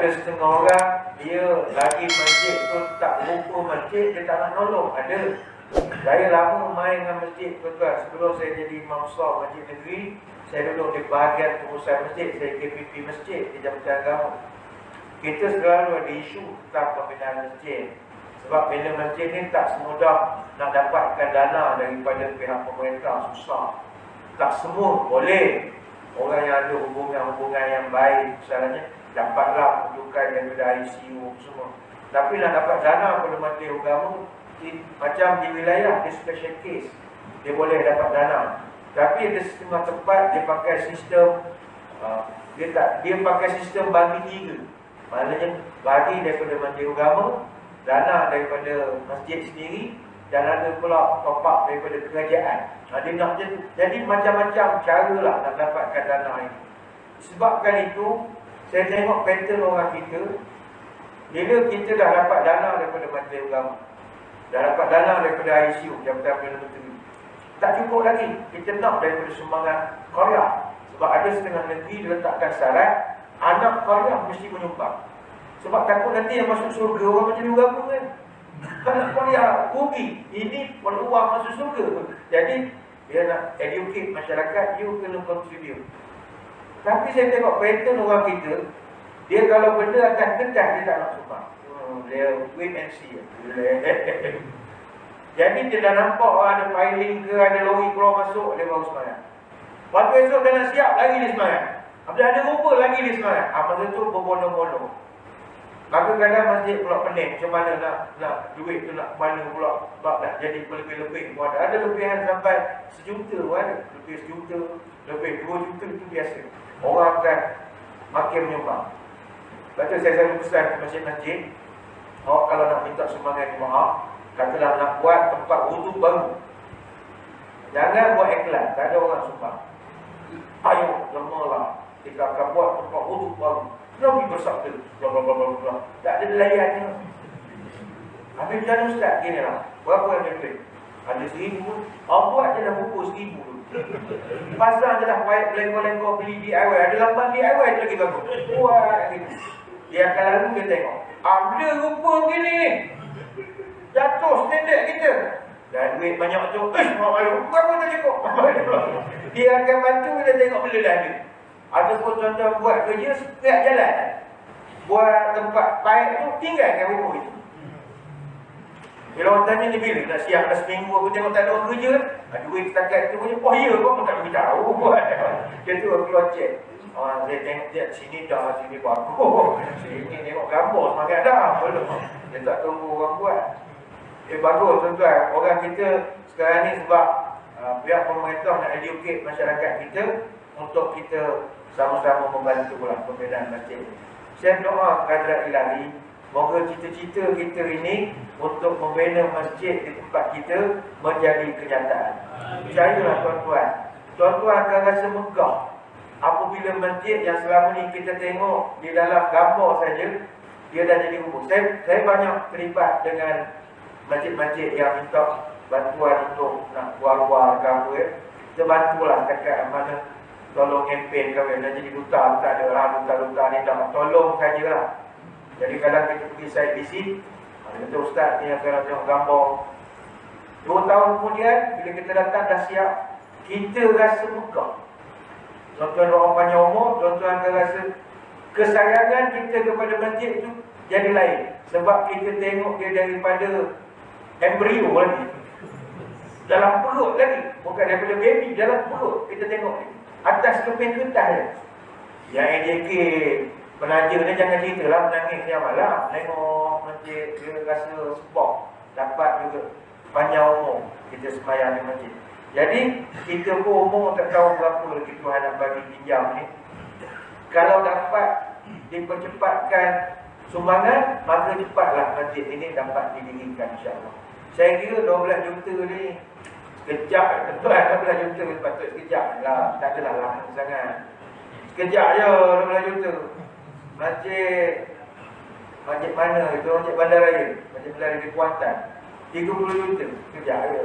Ada setengah orang, dia lagi masjid tu tak rupa masjid, dia tak nak nolong. Ada. Saya lama main dengan masjid, tuan-tuan. Sebelum saya jadi imam besar masjid negeri, saya duduk di bahagian pengurusan masjid, saya KPP masjid di Jabatan Agama. Kita selalu ada isu tentang pembinaan masjid. Sebab bina masjid ni tak semudah nak dapatkan dana daripada pihak pemerintah, susah. Tak semua boleh. Orang yang ada hubungan-hubungan yang baik, misalnya, dapatlah rujukan daripada ICU semua. Tapi nak dapat dana pada Menteri Agama, macam di wilayah, di special case, dia boleh dapat dana. Tapi ada setengah tempat dia pakai sistem, dia pakai sistem bagi 3. Maknanya bagi daripada Menteri Agama, dana daripada masjid sendiri, dan ada pula top up daripada kerajaan. Dia nak jadi macam-macam cara lah nak dapatkan dana ini. Sebabkan itu, saya tengok pattern orang kita, bila kita dah dapat dana daripada Menteri Agama, dah dapat dana daripada ICU, Jabatan Perdana Menteri, tak cukup lagi. Kita nak daripada sumbangan Korea. Sebab ada setengah negeri diletakkan syarat, anak Korea mesti menyumbang. Sebab takut nanti yang masuk surga orang macam Agama kan. Anak Korea rugi. Ini peluang masuk surga. Jadi dia nak educate masyarakat, you kena contribute. Tapi saya tengok pattern orang kita, dia kalau benda akan kedah, dia tak nak sumbang. Dia wait and see. Jadi dia dah nampak orang ada piling ke, ada lori keluar masuk, dia baru semayang. Waktu esok dia nak siap, lagi dia semayang. Apabila ada rupa, lagi dia semayang. Masa tu berbondong-bondong. Maka kadang masjid pula pening. Macam mana nak duit tu nak mana pula. Sebab nak jadi lebih-lebih. Ada lebihan sampai 1 juta pun ada. Lebih 1 juta, lebih 2 juta, itu biasa. Orang akan makin menyumbang. Lepas tu saya selalu pesan ke masjid-masjid, awak kalau nak minta sumbangan jemaah, katalah nak buat tempat wuduk baru, jangan buat iklan, tak ada orang sumbang. Ayo, lemalah, kita akan buat tempat wuduk baru. Nabi bersabda, bla bla bla bla bla. Tak ada layannya. Habis macam ustaz, gini lah. Berapa yang dia duit? Ada 1,000 pun. Awak buat je dah pukul 1,000 tu. Pasang je dah white lengkor-lengkor beli DIY. Ada lamban DIY tu lagi bagus. Buat gitu. Dia akan lalu dia tengok. Ada rupa gini ni. Jatuh standard kita. Dan duit banyak tu. Berapa tak cukup? Dia akan bantu dia tengok benda dah ada. Ataupun tuan-tuan buat kerja setiap jalan, buat tempat baik tu, tinggalkan rumah itu. Bila orang tanya ni bila nak siap dah seminggu aku tengok tak ada orang kerja, duit setakat tu punya, oh ya kau tak beritahu buat. Dia tu aku keluar cek. Saya tengok dia sini dah, sini bagus. Sini tengok gambar semangat dah. Belum. Dia tak tunggu orang buat. Bagus tuan-tuan. Orang kita sekarang ni sebab pihak pemerintah nak educate masyarakat kita untuk kita sama-sama membantu lah pembinaan masjid. Saya doa kepada Ilahi, moga cita-cita kita ini untuk membina masjid di tempat kita menjadi kenyataan. Percayalah tuan-tuan, tuan-tuan akan rasa megah apabila masjid yang selama ni kita tengok di dalam gambar saja, dia dah jadi rubuh. Saya banyak terlibat dengan masjid-masjid yang minta bantuan untuk nak war-war ke apa ya. Kita bantulah dekat mana tolong campaign kahwin dah jadi duta, tak ada lah duta-duta ni dah tolong sajalah. Jadi kadang kita pergi site visit, kata ustaz ni akan tengok gambar. 2 tahun kemudian bila kita datang dah siap, kita rasa megah. Tuan-tuan orang panjang umur, tuan-tuan akan rasa kesayangan kita kepada masjid tu jadi lain. Sebab kita tengok dia daripada embrio lagi, dalam perut lagi, bukan daripada baby, dalam perut kita tengok ni. Atas keping kertas je. Yang AJK penaja ni jangan cerita lah, menangis dia malam. Tengok masjid, dia rasa sebab dapat juga panjang umur kita sembahyang di masjid. Jadi kita pun umur tak tahu berapa lagi Tuhan nak bagi pinjam ni. Kalau dapat dipercepatkan sumbangan, maka cepatlah masjid ini dapat didirikan insya-Allah. Saya kira 12 juta ni sekejap, tuan 12 juta patut sekejap lah, tak adalah lama sangat. Sekejap je 12 juta. Masjid mana itu? Masjid Bandaraya, Masjid Bandaraya di Kuantan, 30 juta. Sekejap je.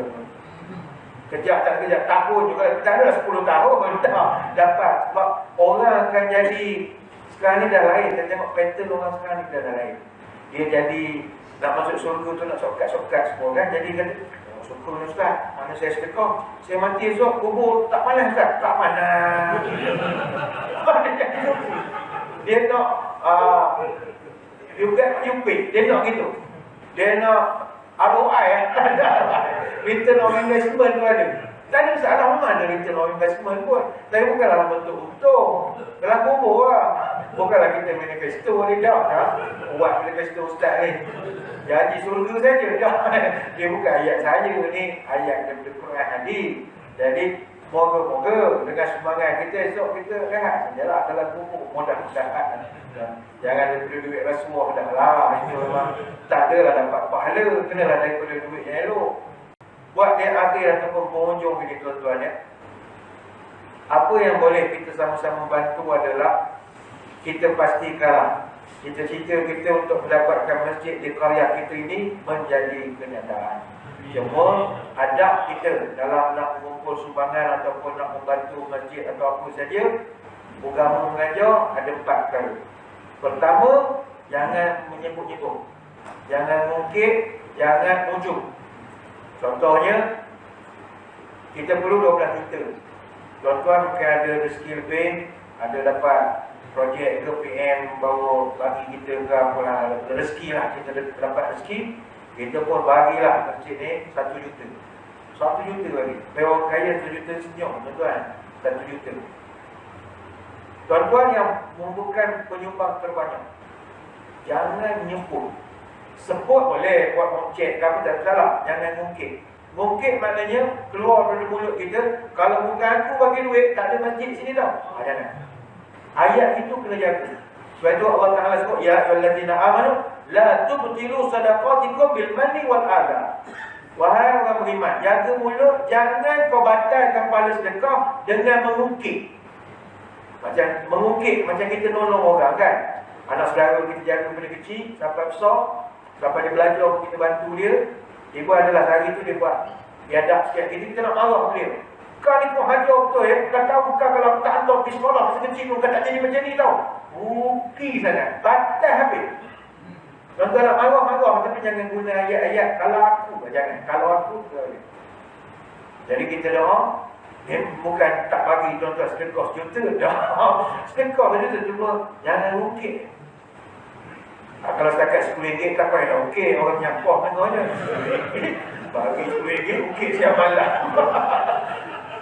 Kejap tak kejap, tahun juga, tak ada 10 tahun tak dapat. Sebab orang akan jadi Sekarang ni dah lain. Kita tengok pattern orang sekarang ni dah lain. Dia jadi nak masuk surga tu nak shortcut semua kan. Jadi kata, syukur ni Ustaz, mana saya sedekah. Saya mati esok kubur tak panas Ustaz. Tak panas. Dia nak you pay. Dia nak gitu. Dia nak ROI return on investment tu ada. Tak ada masalah memang ada return on investment pun. Tapi bukanlah dalam bentuk untung. Dalam kubur lah. Bukanlah kita manifesto ni dah. Buat manifesto Ustaz ni. Janji surga saja dah. Dia bukan ayat saya ni. Ayat daripada Quran hadis. Jadi moga-moga dengan semangat kita esok kita rehat sajalah dalam kubur. Mudah-mudahan. Jangan daripada duit rasuah dah lah. Itu memang tak adalah dapat pahala. Kenalah daripada duit yang elok. Buat dia akhir ataupun penghujung ini tuan-tuan ya. Apa yang boleh kita sama-sama bantu adalah kita pastikanlah cita-cita kita untuk mendapatkan masjid di karya kita ini menjadi kenyataan. Cuma adab kita dalam nak mengumpul sumbangan ataupun nak membantu masjid atau apa saja, agama mengajar ada 4 perkara. Pertama, jangan menyebut-nyebut. Jangan mungkit, jangan ujung. Contohnya, kita perlu 12 juta. Tuan-tuan mungkin ada rezeki lebih, ada dapat projek ke PM baru bagi kita ke apalah, rezeki lah, kita dapat rezeki, kita pun bagilah masjid ni 1 juta. 1 juta bagi. Kalau orang kaya 1 juta senyum, tuan-tuan. 1 juta. Tuan-tuan yang membutuhkan penyumbang terbanyak, jangan nyebut. Sebut boleh buat mungkit, tapi tak salah. Jangan mungkit. Mungkit maknanya keluar dari mulut kita, kalau bukan aku bagi duit, tak ada masjid sini tau. Jangan. Ayat itu kena jaga. Sebab itu Allah Ta'ala sebut, ya ayyuhallazina amanu la tubtilu sadaqatikum bil manni wal adha. Wahai orang beriman, jaga mulut, jangan kau batalkan pahala sedekah dengan mengungkit. Macam mengungkit, macam kita nolong orang kan. Anak saudara kita jaga benda kecil sampai besar, sampai dia belajar kita bantu dia. Dia buat adalah hari tu dia buat biadab sikit. Kita nak marah dia. Kau ni pun hajar betul ya. Kau tahu bukan kalau tak hantar pergi sekolah masa kecil pun kau tak jadi macam ni tau. Rugi sangat. Batal habis. Tuan-tuan nak marah-marah, tapi jangan guna ayat-ayat kalau aku. Jangan. Kalau aku boleh. Jadi kita doa. Bukan tak bagi tuan-tuan sedekah sejuta dah. Sedekah sejuta cuma jangan ungkit. Kalau setakat RM10 tak payah dah ungkit. Orang nyampah sebenarnya. Bagi RM10 ungkit siap malam.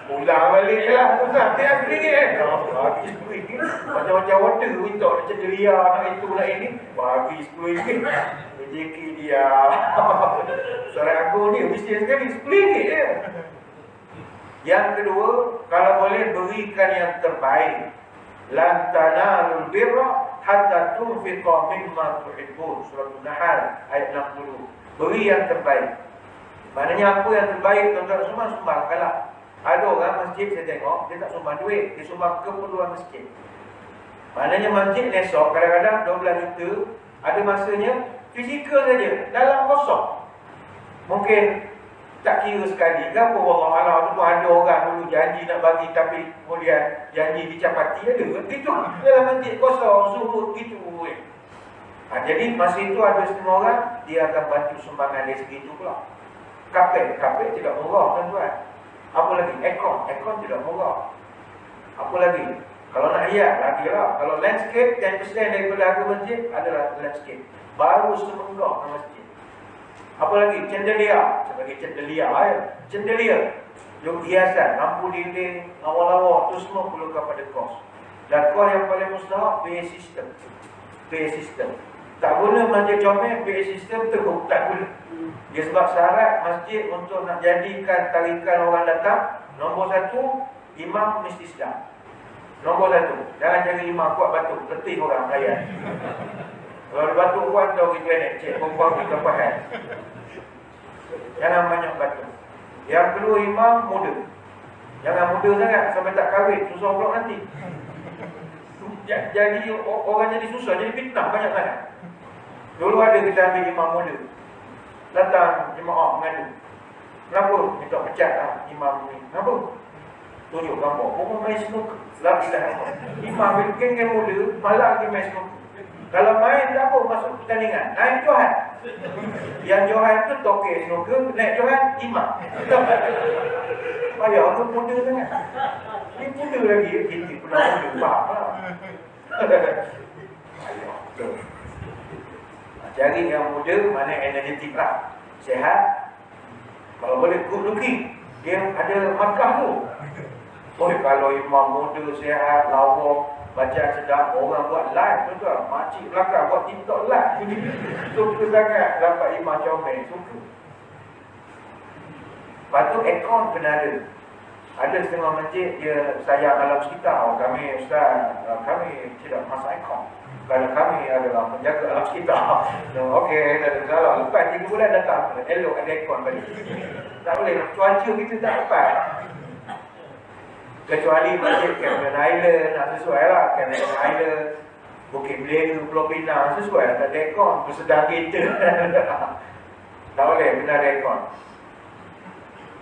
Pulang balik je lah. Tuan-tuan, tiap RM10 bagi RM10. Macam-macam order minta macam delia nak itu nak ini. Bagi RM10. Rezeki dia. Surat aku ni bisnes sekali RM10 je. Yang kedua, kalau boleh berikan yang terbaik. Lan tanalul birra hatta tunfiqa mimma tuhibbun. Surah An-Nahl ayat 60. Beri yang terbaik. Maknanya apa yang terbaik tuan-tuan semua sumbangkanlah. Ada orang masjid saya tengok, dia tak sumbang duit, dia sumbang keperluan masjid. Maknanya masjid esok kadang-kadang 12 juta, ada masanya fizikal saja, dalam kosong. Mungkin tak kira sekali ke apa, wallahualam tu pun ada orang dulu janji nak bagi tapi kemudian janji dicapati ada. Itu dalam masjid kosong, suruh gitu. Jadi masa itu ada setengah orang, dia akan bantu sumbangan dari segitu pula. Kapet tidak murah tuan-tuan. Apa lagi? Aircon tidak murah. Apa lagi? Kalau nak hias, lagi lah. Kalau landscape, 10% daripada harga masjid adalah landscape. Baru semenggak ke masjid. Apa lagi? Cendelier. Sebagai cendelier ya. Cendelier. Yang hiasan, lampu dinding, lawa-lawa, tu semua perlukan pada kos. Dan kos yang paling mustahak, PA system. PA system. Tak guna masjid comel, PA system teruk. Tak guna. Dia sebab syarat masjid untuk nak jadikan tarikan orang datang, nombor 1, imam mesti sedang. Nombor 1, jangan cari imam kuat batuk, letih orang layan. Kalau dia batuk kuat, tahu kita nak cek, perempuan kita faham. Jangan banyak batuk. Yang kedua, imam muda. Jangan muda sangat, sampai tak kahwin, susah pula nanti. Jadi orang jadi susah, jadi fitnah banyak sangat. Dulu ada kita ambil imam muda. Datang jemaah mengadu. Kenapa? Minta pecat lah imam ni. Kenapa? tunjuk gambar. Orang main snooker. Lagi dah. Imam geng-geng muda, malah lagi main snooker. Kalau main tak apa, masuk pertandingan. Naik Johan. Yang Johan tu tokek snooker, naik Johan, Imam. Payah tu muda sangat. Dia muda lagi, kita pernah muda, faham lah. Payah tu. Cari yang muda, mana energetik lah. Sehat. Kalau boleh good looking, dia ada markah tu. Oh, kalau imam muda, sehat, lawa, baca sedap, orang buat live, betul. Makcik belakang buat TikTok live. Suka sangat dapat imam comel, suka. Lepas tu aircon kena ada. Ada setengah masjid dia sayang alam sekitar. Kami ustaz, kami tidak masak aircon. Kalau kami adalah menjaga alam sekitar. Okey, tak ada salah. Lepas 3 bulan datang, elok ada aircon balik. Tak boleh, cuaca kita tak dapat. Kecuali masjid Cameron Island, nak sesuai lah. Cameron Island, Bukit Beliru, Pulau Pinang, sesuai lah. Tak ada aircon, bersedar kita. Tak boleh, benar ada aircon.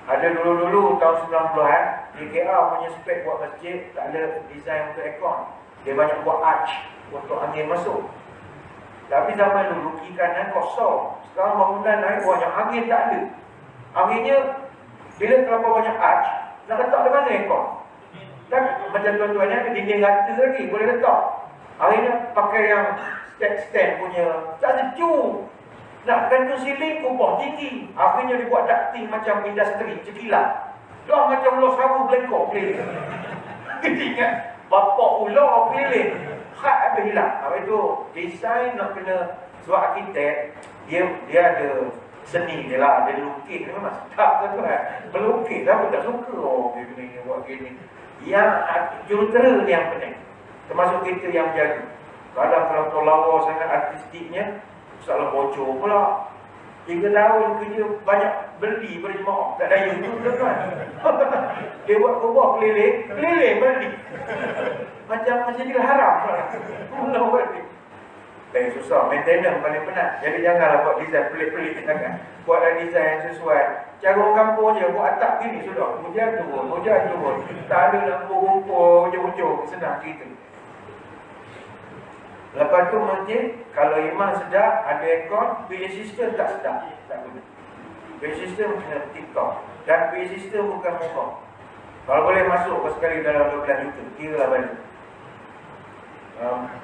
Ada dulu-dulu tahun 90-an, DKA punya spek buat masjid, tak ada design untuk aircon. Dia banyak buat arch untuk angin masuk. Tapi zaman dulu kiri kanan kosong. Sekarang bangunan naik banyak, angin tak ada. Anginnya bila terlalu banyak arch, nak letak di mana aircon? Dan macam tuan-tuan ni ada dinding rata lagi, boleh letak. Akhirnya pakai yang stand punya, tak sejuk. Nak gantung siling, kubah tinggi. Akhirnya dibuat ducting macam industri, cekilat. Dah macam ular saru belengkok keliling. Kita ingat, bapak ular keliling. Hak habis hilang. Habis tu, desain nak kena. Sebab arkitek, dia ada seni dia lah. Dia lukis, dia memang sedap tu kan. Melukis, siapa tak suka. Oh, dia kena buat gini. Yang jurutera ni yang penting. Termasuk kita yang jaga. Kadang kalau tolawar sangat artistiknya, salah bocor pula. 3 tahun kerja banyak beli berjemaah. Tak ada YouTube tuan. Dia buat kubah keliling beli. Macam dia haram pula. Mula balik. Tapi susah, maintenance paling penat. Jadi janganlah buat design pelik-pelik sangat. Buatlah design yang sesuai. Cara orang kampung je, buat atap gini sudah. Hujan turun. Tak ada lampu-lampu, hujung-hujung. Senang cerita. Lepas tu masjid, kalau imam sedap, ada aircon, PA system tak sedap. Tak boleh. PA system kena TikTok. Dan PA system bukan murah. Kalau boleh masuk sekali dalam 12 juta, kira lah balik.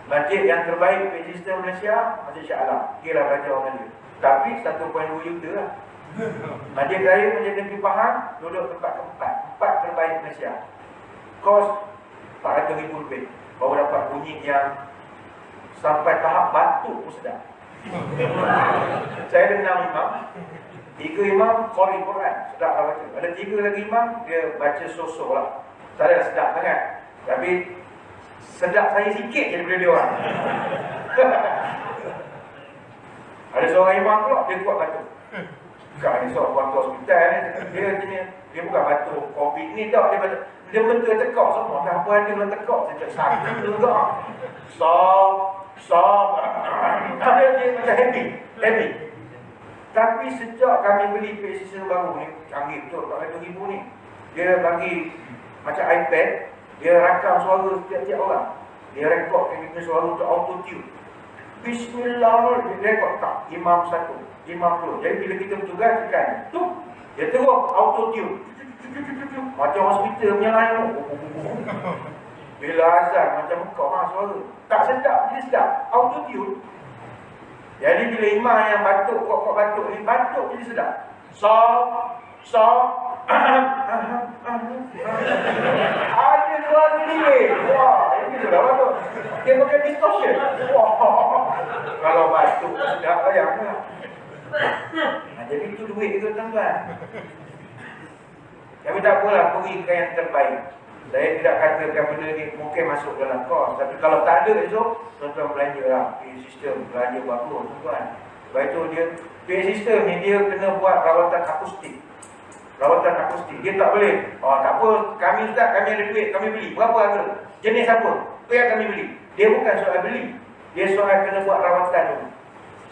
Masjid yang terbaik PA system Malaysia, Masjid Shah Alam. Kira lah belajar orang dia. Tapi 1.2 juta lah. Masjid Raya, Masjid Negeri Pahang, duduk tempat keempat. 4 terbaik Malaysia. Kos 400,000 lebih. Baru dapat bunyi yang sampai tahap batuk pun sedap. Saya ada 6 imam. 3 imam qari Quran, sedap lah baca. Ada 3 lagi imam, dia baca sosok lah. Saya sedap sangat. Tapi sedap saya sikit je daripada dia orang. Ada seorang imam pula, dia kuat batuk. Bukan ni seorang hospital ni. Dia bukan batuk COVID ni tak. Dia batuk. Dia betul tekak semua. Apa ada orang tekak, saya cakap sakit juga. Dia macam happy. Tapi sejak kami beli PA system baru ni, canggih betul, 400,000 ni. Dia bagi macam iPad, dia rakam suara setiap-tiap orang. Dia rekod kita suara untuk auto-tune. Bismillah, dia rekod tak, imam 1, imam 2. Jadi bila kita bertugas, tekan tu, dia terus auto-tune. Macam hospital punya lain. Bila azan macam kau suara. Tak sedap, dia sedap. Auto-tune. Jadi bila imam yang batuk, kok batuk ni, batuk jadi sedap. Ada suara delay. Wah, ini sudah batuk. Dia pakai distortion. Wah. Kalau batuk sedap bayanglah. Jadi itu duit itu tuan-tuan. Tapi tak apalah, pergi ke yang terbaik. Saya tidak katakan benda ni mungkin masuk dalam kos. Tapi kalau tak ada esok, tuan-tuan belanja lah PA system, belanja bagus tuan-tuan. Sebab itu dia, PA system ni dia kena buat rawatan akustik. Dia tak boleh, tak apa, kami ustaz, kami ada duit, kami beli. Berapa harga? Jenis apa? Itu yang kami beli. Dia bukan soal beli, dia soal kena buat rawatan dulu.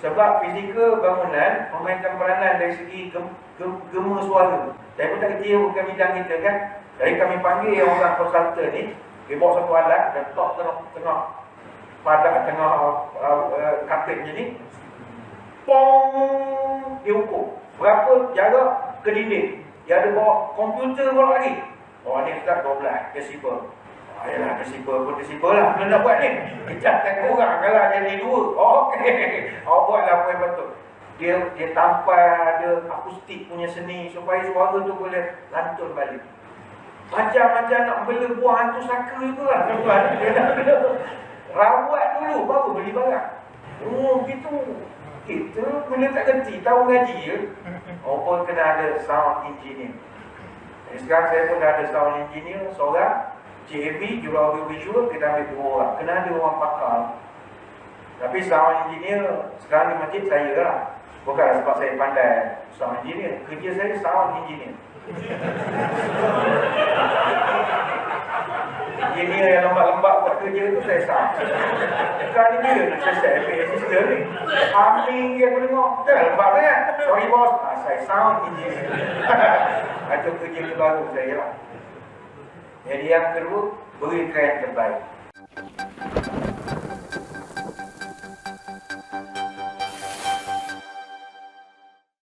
Sebab fizikal bangunan memainkan peranan dari segi gema suara. Saya pun tak kerti bukan bidang kita kan. Jadi kami panggil orang konsultan ni, dia bawa satu alat dan letak tengah pada tengah kapitnya ni, pong, dia ukur berapa jarak ke dinding. Dia ada bawa komputer bawa lagi. Oh ni start 12 desibel. Yalah desibel pun desibel lah. Bila nak buat ni, kecatkan kurang kalau jadi 2. Oh okey. Awak buatlah apa yang betul. Dia tampal ada akustik punya seni supaya suara tu boleh lantun balik. Macam-macam nak bela buah hantu saka tu lah tuan. Rawat dulu baru beli barang. Oh gitu. Kita bila tak kerti tahu ngaji je. Oh pun kena ada sound engineer. Sekarang saya pun dah ada sound engineer seorang. CAB, jurau audio visual, kita ambil 2 orang. Kena ada orang pakar. Tapi sound engineer sekarang di masjid saya lah. Bukan sebab saya pandai sound engineer. Kerja saya sound engineer. Engineer yang lembab-lembab buat kerja tu saya sound. Sekarang ni bila nak selesai FA system ni. Humming dia aku dengar. Jangan lembab sangat. Sorry bos. Saya sound engineer. Itu kerja terbaru saya lah. Jadi yang kedua, berikan yang terbaik.